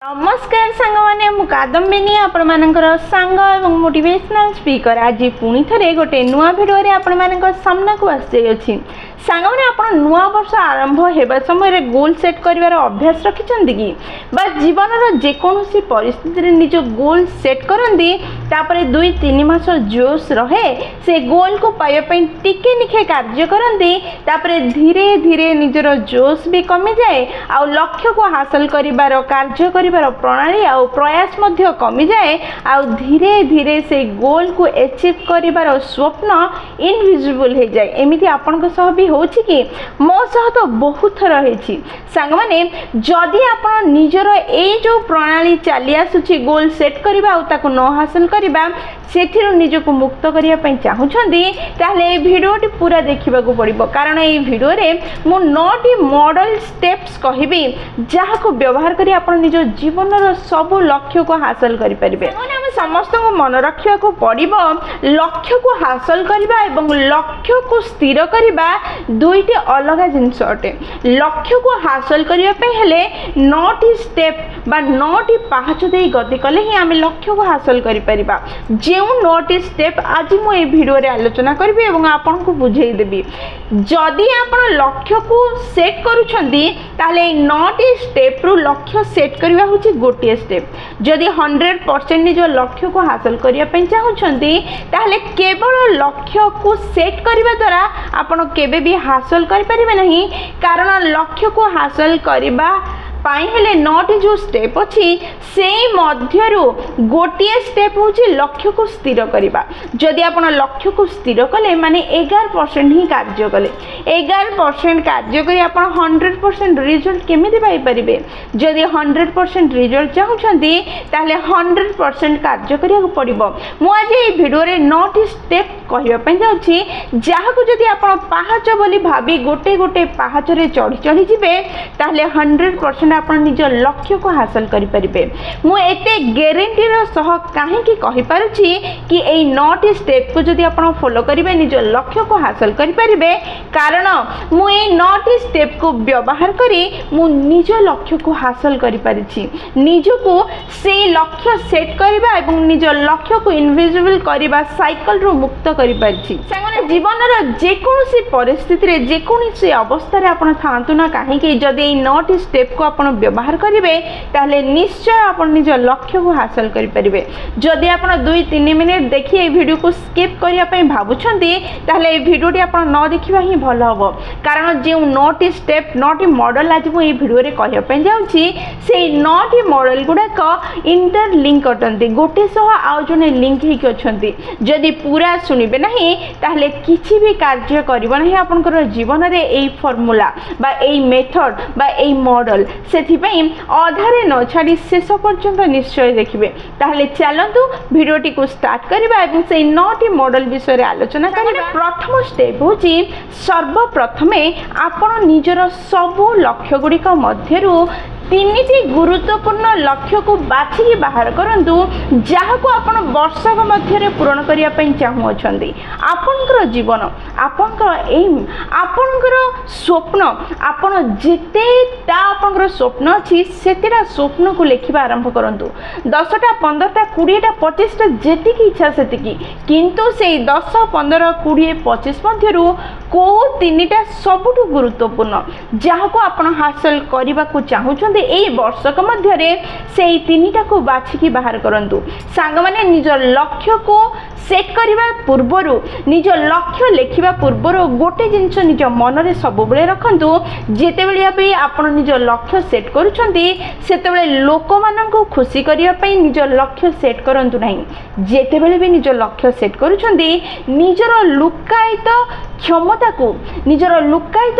नमस्कार सांग मैंने कादम्बिनी आपण मानकर सांग एवं मोटिवेशनल स्पीकर आज पुणी थे गोटे नुआ भिडियो आपण सामना को आसी सांग मैंने आप नुआ वर्ष आरंभ होगा समय गोल सेट कर अभ्यास रखिंट कि जीवन जेकोसी परिस्थिति निज गोल सेट करती दुई तीन मास जोश रहे से गोल को पाइबापी टिके निखे कार्य करती धीरे धीरे निजर जोश भी कमी जाए आ लक्ष्य को हासिल कर कार्य कर प्रणाली आ प्रयास मध्य कमी जाए आ धीरे धीरे से गोल को अचीव कर स्वप्न इनविजिबल हो जाए एमती आपण भी होछि कि मो सह तो बहुत थर होछि सांग माने जदि आपण निजर ए जो प्रणाली चली आसुछि गोल सेट करबा आ ताको न हासिल करबा सेथिरु निजको मुक्त करिया पई चाहुछंदी ताले ए भिडियोटी पूरा देखिबा को पड़िबो कारण ए भिडियो रे मो 9टी मॉडल स्टेप्स कहिबी जाहाको व्यवहार करी आपण निज जीवन रो सब लक्ष्य को हासिल करि परिबे माने हम समस्त को मन रखिया को पड़िबो लक्ष्य को हासिल करबा एवं लक्ष्य को स्थिर करबा दुईटी अलग जिनस अटे लक्ष्य को हासिल करिया पे हेले 9टी स्टेप बा 9टी पाहाच दे गति कले ही आमे लक्ष्य को हासिल करि परिबा जे 9टी स्टेप आज मु ए वीडियो रे आलोचना करबी एवं आपन को बुझेई देबी जदि आपण लक्ष्य को सेट करूछंदी ताले 9टी स्टेप रु लक्ष्य सेट करबा होची गोटे स्टेप जदि 100% निज लक्ष्य को हासिल करिया पे चाहुछंदी ताले केवल लक्ष्य को सेट करबा द्वारा आपण केबे भी हासिल कर परिबे नहीं कारण लक्ष्य को हासिल करबा पाई हेले 9टी जो स्टेप अच्छी से मध्यरु गोटे स्टेप होची लक्ष्य को स्थिर करबा जदि आपण लक्ष्य को स्थिर कले माने 11% ही कार्य कले 11% कार्य करी आपण 100% रिजल्ट केमिति पाई परिबे जदि 100% रिजल्ट चाहुछंती ताले 100% कार्य करिया पड़िबो मु आज ए वीडियो रे 9टी स्टेप कहिबा पई जाउची जाहाको जदि आपण पाहाच बोली भाबी गोटे गोटे पाहाच रे चढ़ी चढ़ी जिबे ताले 100% आपण निज लक्ष्य को हासिल करि परिबे मु एते गारंटी रो सह काहे की कहि पारुची कि एई 9टी स्टेप को जदि आपण फॉलो करिवे निज लक्ष्य को हासिल करि परिबे कारण मु एई 9टी स्टेप को व्यवहार करी मु निज लक्ष्य को हासिल करि परिछि निजको से लक्ष्य सेट करबा एवं निज लक्ष्य को इनविजिबल करबा साइकिल रो मुक्त करि परिछि संगने जीवन रो जेकोसी परिस्थिति रे जेकोसी अवस्था रे आपण थांतु ना काहे की जदि एई 9टी स्टेप को आपण व्यवहार करेंगे ताहले निश्चय आप निज लक्ष्य को हासिल करेंगे जदि आप 2-3 मिनिट देखिए ये वीडियो को स्किप करने भावुंटे ताहले वीडियोटी आप न देखा ही भल हम कारण जो 9टी स्टेप 9टी मॉडल आज मुझे वीडियो रे कहवाई जाऊँगी से 9टी मॉडल गुड़ाक इंटरलिंक अटंती गोटे सह आउ जने लिंक होकर अच्छा जदि पूरा शुणवे ना ताहले किसी भी कार्य करना नहीं आपंकर जीवन में यही फॉर्मूला बा मेथड बा मॉडल से अधारे न छाड़ी शेष पर्यंत निश्चय देखिए ताहले चलतु वीडियोटी को स्टार्ट करबा एवं से 9टी मॉडल विषय आलोचना करबा प्रथम स्टेप होची सर्वप्रथमे आपण निजर सब लक्ष्य गुड़िक मध्यरु 3टी गुरुत्वपूर्ण लक्ष्य को बाछी बाहर करंतु जहाको आपण वर्षक मध्य पूरण करिया पई चाहू अछंदी आपनकर जीवन आपनकर एम आपनकर स्वप्न आपण जेतेटा आपनकर स्वप्न अछि सेतेटा स्वप्न को लेखिबा आरंभ करंतु 10टा 15टा 20टा 25टा जेति की इच्छा सेति की किंतु से 10 15 20 25 मध्यरु को 3टा सबुठु गुरुत्वपूर्ण जहाको आपण हासिल करबा को चाहूछंदी एई वर्षक मध्यरे से 3टा को बाछिकी बाहर करंतु सांग माने निज लक्ष्य को सेट करबा पूर्वरु निज लक्ष्य लेखिबा पूर्वरु गोटे जिंस निज मन रे सब बेले रखंतु जेते बेले पे आपण निज लक्ष्य सेट करूछंती सेते बेले लोक मानन को खुशी करिया पई निज लक्ष्य सेट करंतु नहीं जेते बेले भी निज लक्ष्य सेट करूछंती निजर लुकायित क्षमता को निजर लुकायित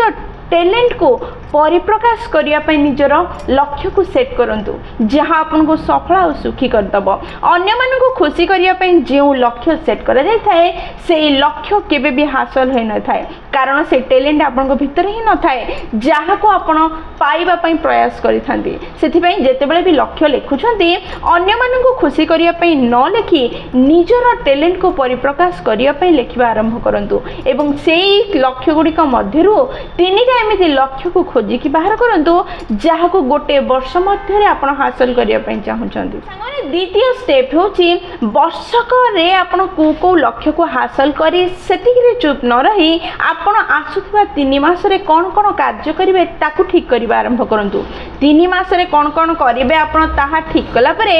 टैलेंट को परिप्रकाश करिया पई निजर लक्ष्य को सेट करंतु जहां आपन को सफल और सुखी कर दबो अन्य मन को खुशी करिया पई जे लक्ष्य सेट करा जाय थाए से लक्ष्य केबे भी हासिल होय न थाए कारण से टैलेंट आपन को भीतर ही न थाए जहां को आपन पाइबा पई प्रयास करि थांती सेथि पई जेते बेले भी लक्ष्य लेखुछंती अन्य मन को खुशी करिया पई न लेखि निजर टैलेंट को परिप्रकाश करिया पई लेखिबा आरंभ करंतु एवं सेई लक्ष्य गुडी का मध्यरु 3टा एमती लक्ष्य को खोजिकी बाहर करूँ जहाँ को गोटे वर्ष मध्य आप हासिल करने चाहते। द्वितीय स्टेप हूँ वर्षक आपड़ कौ लक्ष्य को हासिल कर चुप न रही आपण आसुवा 3 मासरे कौन कौन कार्य करेंगे ताकू ठीक करने आरंभ करूँ। 3 मासरे कौन कौन करेंगे आपण ताहा ठीक कलापर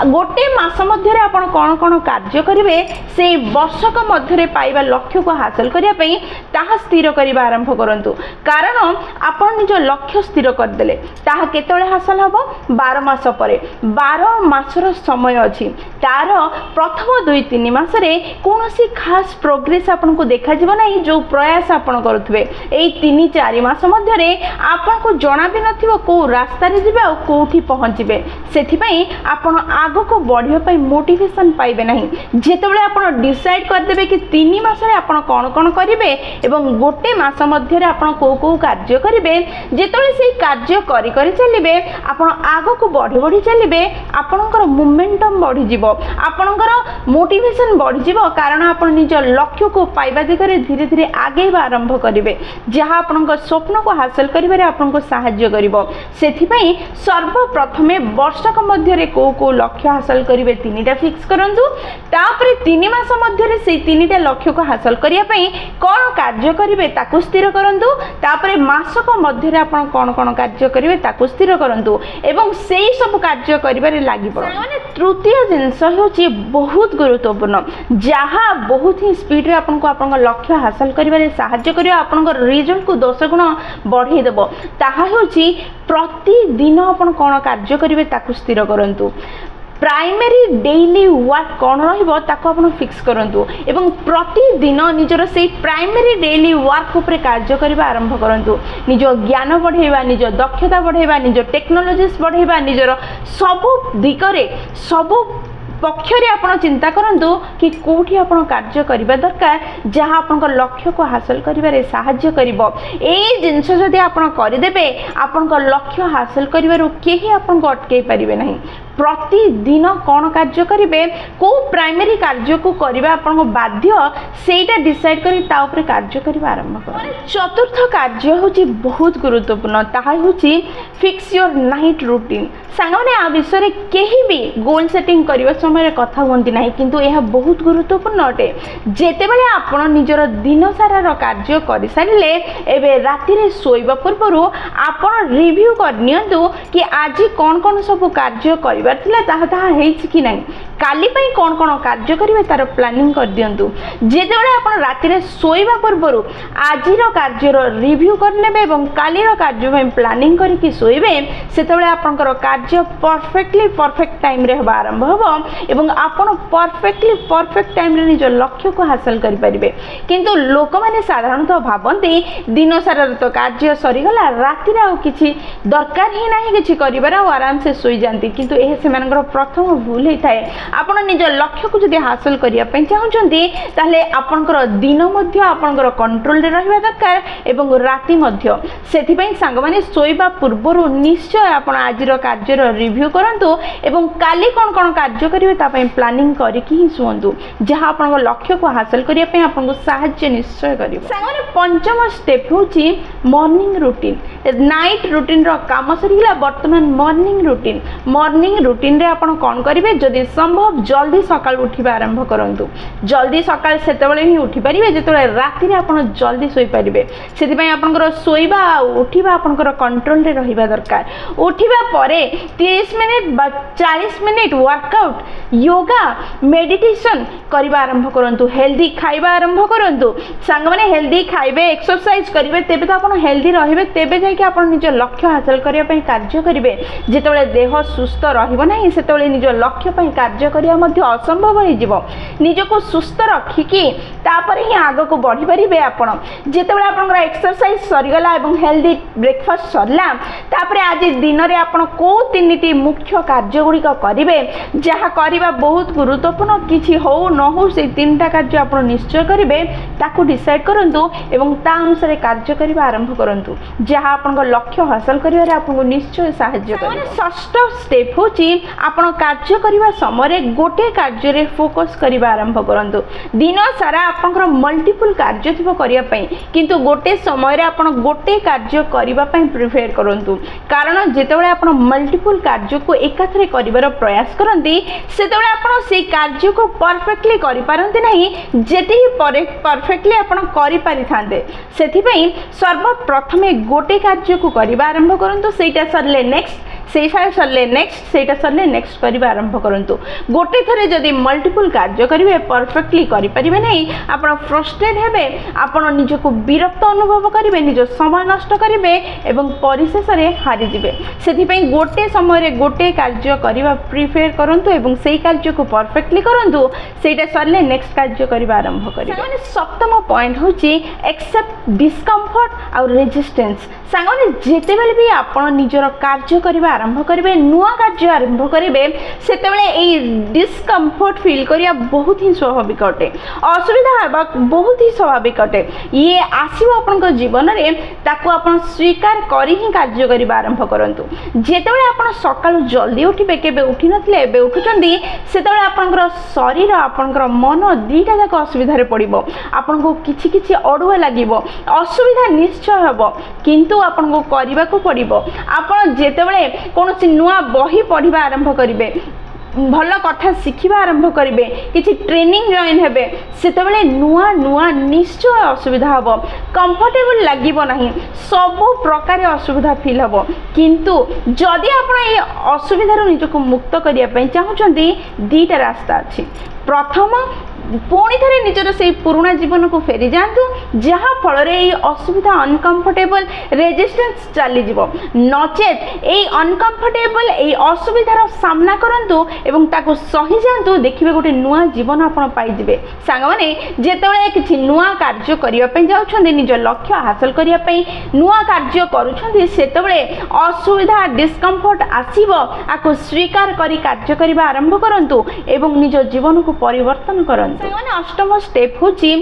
गोटे मास मध्य आपण कौन कौन कार्य करेंगे से वर्षक मध्य पाइबा लक्ष्य को हासिल करने ताहा स्थिर करने आरंभ करूँ। कारण आपण निज लक्ष्य स्थिर करदे ताहा केतळे हासिल हम 12 मास पर 12 मासर समय अच्छी तार प्रथम 2-3 मासरे कौन सी खास प्रोग्रेस आपन को देखा जीव नहीं जो प्रयास आपन करुथबे। एई 3-4 मास मध्यरे आपन को जना भी नथिबो को रास्ता रे जिबे आ कोठी पहुंचबे सेथिपई आपन आगो को बढ़िया पई मोटिवेशन पाइबे नहीं। जेतेबेले आपन डिसाइड कर देबे कि 3 मासरे आपन कोन कोन करिवे एवं गोटे मास मध्यरे आपन को कार्य करिवे जेतेबेले सेई कार्य करि करि चलिबे आपन आगो को बढ़ी चलिबे आपनकर मोमेंटम बढ़ी जीवो आपनकर मोटिवेशन बढ़ी जीवो कारण आपन निज लक्ष्य को पाइबा दिगरे धीरे धीरे आगे आरंभ करिवे जहाँ आपनकर स्वप्न को हासिल करिबारे आपनको सहाय्य करिवो। सेथिपई सर्वप्रथमे वर्षक मध्यरे को लक्ष्य हासिल करिवे 3टा फिक्स करंतु तापरे 3 मास मध्यरे से 3टा लक्ष्य को हासिल करिया पई कोन कार्य करिवे ताकू स्थिर करंतु तापरे मासक मध्यरे आपण कोन कोन कार्य करिवे ताकू स्थिर करंतु एवं सेही सब कार्य करिबारे लागि पड़ो। माने तृतीय जिंस होची बहुत गुरुत्वपूर्ण जहाँ बहुत ही स्पीड रे आपनको आपन लक्ष्य हासिल करिबारे सहाय्य करियो आपन रिजल्ट को 10 गुण बढ़ाई देबो ताहा होची प्रतिदिन आपन कोन कार्य करिवे ताकू स्थिर करंतु। प्राइमरी डेली वर्क कौन रही फिक्स करूँ एवं प्रतिदिन निजर से प्राइमरी डेली वर्क उपर कार्य करने आरंभ करूँ। निज ज्ञान बढ़ेवा निज दक्षता बढ़ेवा निज टेक्नोलोजीज बढ़ेवा निजर सबु दिगरे सबु पक्षरे आपण चिंता करंतु कि कोठी आपण कार्य करिबा दरकार जहाँ आपण लक्ष्य को हासिल करिबारे सहाय्य करिवो। एई जिंस जदि आपण करिदेबे आपण लक्ष्य हासिल करिबारु केही आपण अटकै परिबे नहीं। प्रतिदिन कौन कार्य करेंगे को प्राइमरी कार्य को करवा आपन बाध्य सेटा डिसाइड करी ता ऊपर कार्य करवा आरंभ कर। चतुर्थ कार्य होची बहुत गुरुत्वपूर्ण ताहा होची फिक्स योर नाइट रूटीन। सांगने आ विषय केही भी गोल सेटिंग करबा समय कथा होंती नहीं किंतु यह बहुत गुरुत्वपूर्ण अटे। जेतेबेले आपण निजर दिन सारा कार्य कर सारे एबे राति रे सोइबा पूर्व आपण रिव्यू कर नियंतु कि आज कौन कौन सब कार्य कर कि नहीं काली पई कौन कौन कार्य करेंगे तार प्लानिंग कर दिंतु। जेतेबेले आपण राति रे सोइबा पूर्व आजिर कार्यर रिव्यू करने और कालीर कार्य प्लानिंग करके सोइबे सेतेबेले आपनकर कार्य परफेक्टली परफेक्ट टाइम रे होबा आरंभ होबो एवं आपण परफेक्टली परफेक्ट टाइम रे निज लक्ष्य को हासिल करि परिबे। किंतु लोक माने साधारणतः भाबंती दिन सारा तो कार्य सरी गला राति रे आ किछि दरकार ही नाही किछि करिबार आराम से सोई जानती किंतु एहे सेमानकर प्रथम भूल होता है। आपण निज लक्ष्य को जदि हासिल करिया पई चाहउछंती ताले आपनकर दिन मध्य आपनकर कंट्रोल रे रहबा दरकार एवं राति मध्य सेथि पई सांग माने सोइबा पूर्वरु निश्चय आपण आजिर कार्यर रिव्यू करंतु एवं काली कोन कोन कार्य करिवे ता पई प्लानिंग करिकि ही सुवंतु जहां आपनकर लक्ष्य को हासिल करिया पई आपनको सहाय्य निश्चय करिवो। सांग माने पंचम स्टेप होची मॉर्निंग रूटीन। नाइट रूटीन रो काम सरीला वर्तमान मॉर्निंग रूटीन रे आपण कोन करिवे जदि संभव जल्दी सकाळ उठिबा आरंभ करंतु। जल्दी सकाळ सेतेबेले ही उठी परिबे जेतेबेले राति रे आपण जल्दी सोई परिबे सेति पई आपनकर सोइबा उठिबा आपनकर कंट्रोल रे रहिबा दरकार। उठिबा परे 30 मिनिट बा 40 मिनिट वर्कआउट योगा मेडिटेशन करिबा आरंभ करंतु। हेल्दी खाइबा आरंभ करंतु। सांग माने हेल्दी खाइबे एक्सरसाइज करिवे तेबे तो आपण हेल्दी रहिबे तेबे जाय कि आपण निज लक्ष्य हासिल करिया पई कार्य करिवे। जेतेबेले देह सुस्थ रहिबो नाही सेतेबेले निज लक्ष्य पई कार्य करिया मध्ये असंभव होई जिवो। निजको सुस्थ रखिकी तापरे ही आगो को बढ़ी परिबे। आपण जेतेबेले आपनकर एक्सरसाइज सरी गला एवं हेल्दी ब्रेकफास्ट सरला तापरे आज दिन रे आपण को तीनटी मुख्य कार्य गुडी करिवे जहा करिबा बहुत गुरुत्वपूर्ण किछि हो न हो से तीनटा कार्य आपण निश्चय करिवे ताकू डिसाइड करंतु एवं ता अनुसार कार्य करिबा आरंभ आरंभ करंतु जहाँ आपन लक्ष्य हासिल करिवारे आपन निश्चय सहाय्य करे। षष्ठ स्टेप होची आपन कार्य करिवा समय गोटे कार्य रे फोकस करिवा आरंभ करंतु। दिन सारा आपन मल्टीपल कार्य थिबो करिया पई किंतु गोटे समय रे आपन गोटे कार्य करिवा पई प्रिफेयर करंतु कारण जेतेबेले आपन मल्टीपल कार्य को एकाथरे करिवार प्रयास करंती सेतेबेले आपन से कार्य को परफेक्टली करि पारंती नहीं जेति परफेक्टली आपन करि पारि थांते। सेथिपई सर्वप्रथमे गोटे कार्य को करिवा आरंभ करंतु सेटा सरले नेक्स्ट सेटा सरले नेक्स्ट सेटा सरले नेक्स्ट करिवा आरंभ करंतु। गोटे थरे जदि मल्टीपल कार्य करिवे परफेक्टली करि परिबे नहीं आपन फ्रस्ट्रेट हेबे आपन निजको विरक्त अनुभव करिवे निज समय नष्ट करिवे एवं परिशेष रे हारि जिवे। सेथिपई गोटे समय रे गोटे कार्य करिवा प्रिफेयर करंतु एवं सेही कार्य को परफेक्टली करंतु सेटा सरले नेक्स्ट कार्य करिवा आरंभ करिवे। माने सप्तम पॉइंट होची एक्सेप्ट डिस्कम्फर्ट और रेजिस्टेंस। सांगने जेतेबेले भी आपन निजर कार्य करिवा आरंभ करिवे नुआ कार्य आरंभ करिवे सेतेबेले एई डिस्कम्फर्ट फील करिया बहुत ही स्वाभाविक अटे असुविधा हेबा बहुत ही स्वाभाविक अटे। ये आसीबो आपन जीवन रे ताको आपन स्वीकार करी ही कार्य करिवा आरंभ करंतु। जेतेबेले आपन सकाळु जल्दी उठिबे केबे उठी नथिले एबे उठुचंदी सेतेबेले आपनकर शरीर आपनकर मन दीटा जाक असुविधा रे पड़िबो आपन को किछि किछि अडुआ लागिबो असुविधा निश्चय हेबो किंतु आपन को करिबा को पड़िबो। आपन जेतेबेले कोनोसी नुआ बही पढ़िबा आरंभ करिवे भल कथा शिखिबा आरंभ करिवे किछि ट्रेनिंग जॉइन हेबे सेतेबेले नुआ नुआ निश्चय असुविधा हबो कंफर्टेबल लागिबो नाही सब प्रकार असुविधा फील हबो किंतु जदि आपण ए असुविधा रो निजको मुक्त करिया पई चाहुचंदी दीटा रास्ता अछि। प्रथम पुणी थे निजर से पुराणा जीवन को फेरी जातु जहाँ फल असुविधा अनकंफर्टेबल रेजिस्टेंस चली नचेत यही अनकंफर्टेबल यही असुविधार सामना करंतु एवं ताको सही जातु देखिए गोटे नुआ जीवन आपन पाइबे। सांग माने जेतेबेले किछि नुआ कार्य करिया पई जाउछन्ते निज लक्ष्य हासिल करिया पई नुआ कार्य करूछन्ते सेतेबेले असुविधा डिस्कम्फर्ट आसीबो आको स्वीकार करी कार्य करिबा आरंभ करंतु एवं निज जीवन को परिवर्तन करंतु। सांगने अष्टम स्टेप होची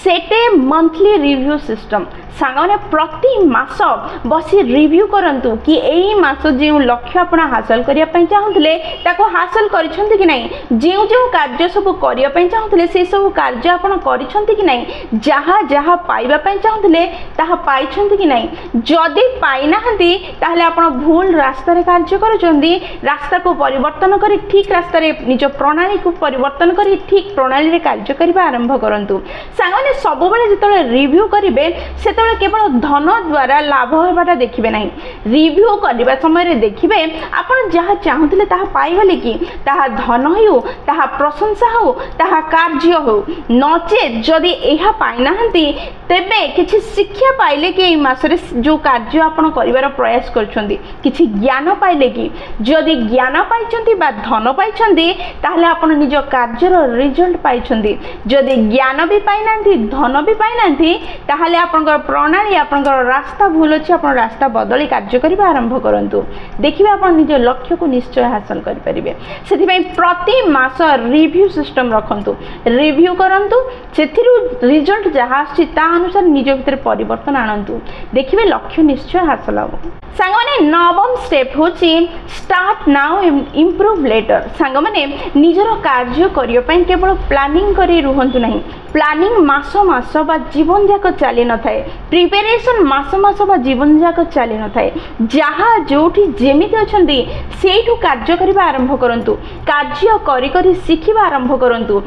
set a monthly review system. सांगने प्रति मास बसी रिव्यू करंतु कि एई मास जे लक्ष्य आपण हासिल करिया पई चाहुतले ताको हासिल करिसंती कि नाही जेउ जेउ कार्य सब करिया पई चाहुतले से सब कार्य आपण करिसंती कि नाही जहा जहा पाइबा पई चाहुतले ताहा पाइछंती कि नाही जदी पाइ नाहंती ताहले आपण भूल रास्ता रे कार्य करूचंदी रास्ता को परिवर्तन करी ठीक रास्ता रे निज प्रणाली को परिवर्तन करी ठीक प्रणाली रे कार्य करिबा आरंभ करंतु। सांगने सब बेले जेतले रिव्यू करिवे सेतले केवल धन द्वारा लाभ होबाटा देखिबे नाही रिव्यू करबा समय रे देखिबे आपण जहा चाहुतले ताहा पाइगले कि ताहा धन हो ताहा प्रशंसा हो ताहा कार्य हो नचे जदि एहा पाइ नाहंती तेबे किछि शिक्षा पाइले कि एई मासरे जो कार्य आपण करिवार प्रयास करछंदी किछि ज्ञान पाइले कि जदि ज्ञान पाइछंती बा धन पाइछंती ताहले आपण निज कार्यर रिजल्ट पाइछंती जदि ज्ञान भी पाइ नांती धन भी पाइ नांती ताहले आपनकर प्रणाली आपनकर रास्ता भूल अछि आपण रास्ता बदली कार्य करिबा आरंभ करंतु देखिबे आपण निज लक्ष्य को निश्चय हासिल करि परिबे। सेथि प्रति मास रिव्यू सिस्टम रखंतु रिव्यू करंतु सेथिरु रिजल्ट जहा आछि ता अनुसार निज भितर परिवर्तन आनंतु देखिबे लक्ष्य निश्चय हासिल हो। सांगने नवम स्टेप होची स्टार्ट नाउ इम्प्रूव लेटर। सांगने निजर कार्य करियो पई केवल प्लानिंग करी रुहंतु नाही प्लानिंग मास मास बा जीवन जाक चली न थाए प्रिपरेशन मास मास बा जीवन जाक चली न थाए जहा जोठी जेमिति अछंती सेठु कार्य करिबा आरंभ करंतु कार्य करी करी शिखिबा आरंभ करंतु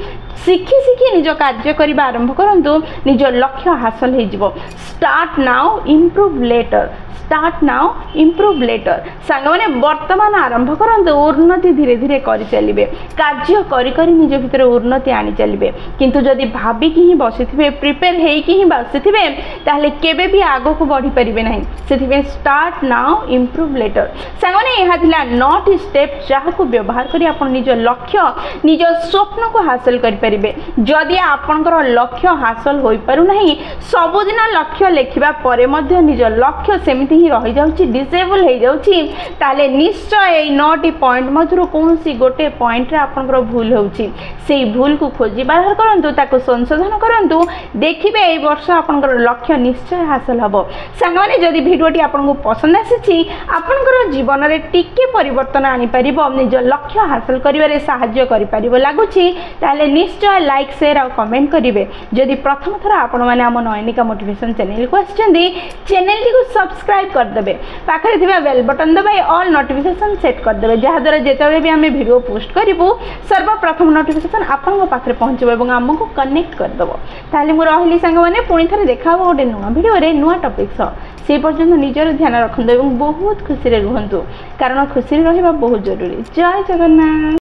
शिखी शिखी निज कार्य करिबा आरंभ करंतु निज लक्ष्य हासिल हे जिवो। Start now improve later start now improve later. सांगने वर्तमान आरंभ करंतु उन्नति धीरे धीरे करि चलिबे कार्य करी करी निज भितर उन्नति आनी चलिबे किंतु जदि भाबी कि ही बसिथिबे प्रिपेयर हेई कि ही बसिथिबे ताहले केबे भी आगो को बढ़ी परिबे नाही सेथिबे स्टार्ट नाउ इम्प्रूव लेटर। सांगने एहा थिला 9 स्टेप जहा को व्यवहार करी आपण निज लक्ष्य निज स्वप्न को हासिल करि परिबे। जदि आपनकर लक्ष्य हासिल होई पारु नाही सबुदिन लक्ष्य लेखिबा परे मध्ये निज लक्ष्य सेमिति ही रही जाउची डिसेबल हे जाउची ताले निश्चय ए 9 पॉइंट मधुर कोनसी गोटे पॉइंट रे आपनकर भूल होउची सेही भूल को खोजी बाहर करूँ ताको संशोधन करूँ देखिए ए वर्ष आपंकर लक्ष्य निश्चय हासिल हम सांग मैंने जदि भिडियोटी आपको पसंद आसी आपंकर जीवन में टिके परिवर्तन आनीपर निज लक्ष्य हासिल करिवारे साहाय्य करिपारिबो लागुछि ताले निश्चय लाइक शेयर और कमेंट करेंगे जदि प्रथम थर आपण मैंने आम नयनिका मोटिवेशन चैनल को आछन्ती चैनल टी को सब्सक्राइब करदे पाखे थिबा बेल बटन दबाई ऑल नोटिफिकेशन सेट करदे जहाँद्वारा जिते भी आम वीडियो पोस्ट करूँ सर्वप्रथम नोटिफिकेशन आपन पाखे पहुँचब आमको कनेक्ट करदेव ताले मु रही सांग मैंने पुणी थे देखा गोटे नुआ भिडियो नुआ टॉपिक से पर्यंत निजर ध्यान रखते बहुत खुशी रुहतु कारण खुशी रहा बहुत जरूरी। जय जगन्नाथ।